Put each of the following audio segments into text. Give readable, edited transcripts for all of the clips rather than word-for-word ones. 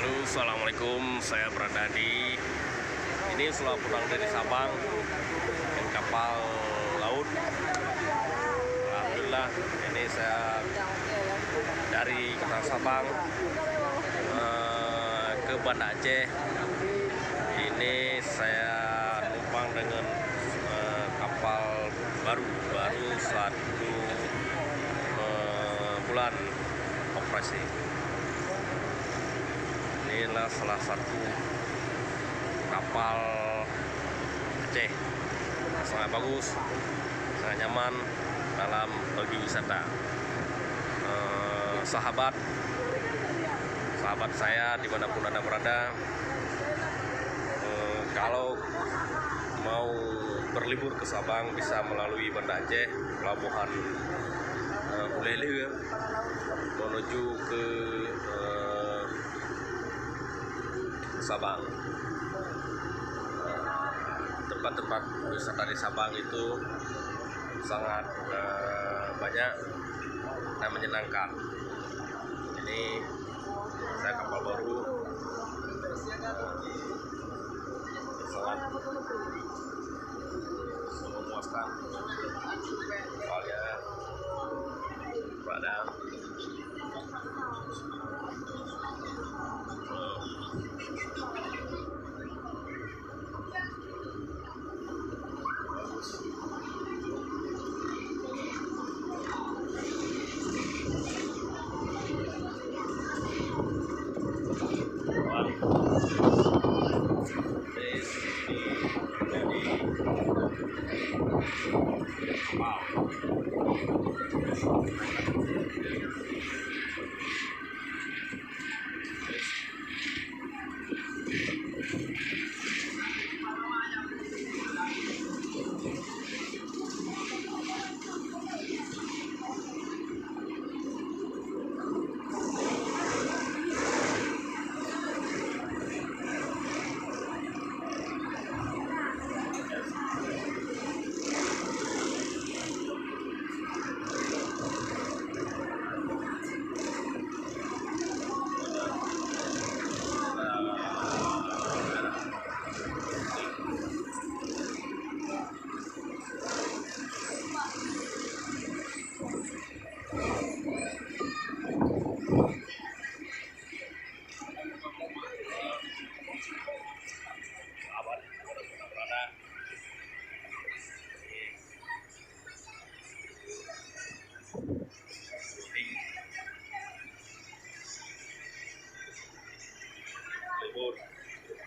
Halo, assalamualaikum. Saya berada di ini setelah pulang dari Sabang dengan kapal laut. Alhamdulillah, ini saya dari kota Sabang ke Banda Aceh. Ini saya numpang dengan kapal baru satu bulan operasi. Inilah salah satu kapal Aceh sangat bagus, sangat nyaman dalam berwisata. Sahabat saya dimanapun Anda berada, kalau mau berlibur ke Sabang bisa melalui Banda Aceh, pelabuhan Buleleng menuju ke Sabang. Tempat-tempat wisata di Sabang itu sangat banyak dan menyenangkan. Ini saya kapal baru, sangat memuaskan. Soalnya pada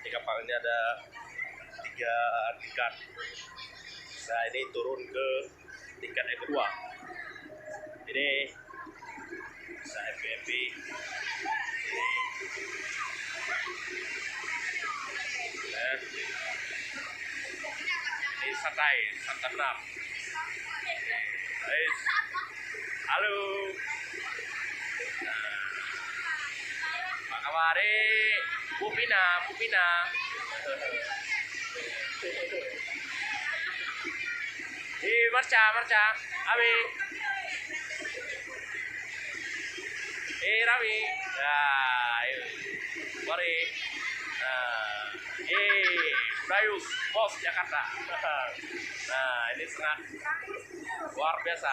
di kapal ini ada 3 tingkat. Saya ini turun ke tingkat yang kedua. Ini saya FVP. Ini santai benar. Halo. Pak Kawari, Pupina. Marcha, Abi. Rami. Mari. Dayus, Bos Jakarta. Nah, ini sangat luar biasa.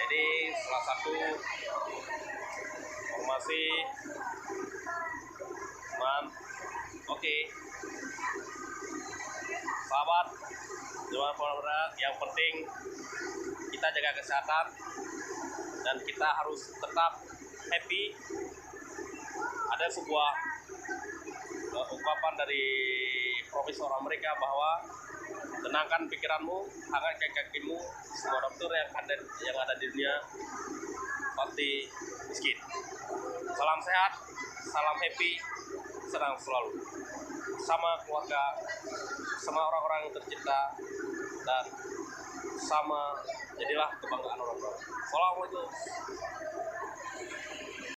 Ini salah satu formasi teman. Oke, sahabat, yang penting kita jaga kesehatan dan kita harus tetap happy. Ada sebuah ungkapan dari Profesor Amerika bahwa tenangkan pikiranmu, hangatkan kakimu. Semua dokter yang ada di dunia pasti miskin. Salam sehat, salam happy, senang selalu sama keluarga, sama orang-orang yang tercinta, dan sama jadilah kebanggaan orang-orang. Assalamualaikum.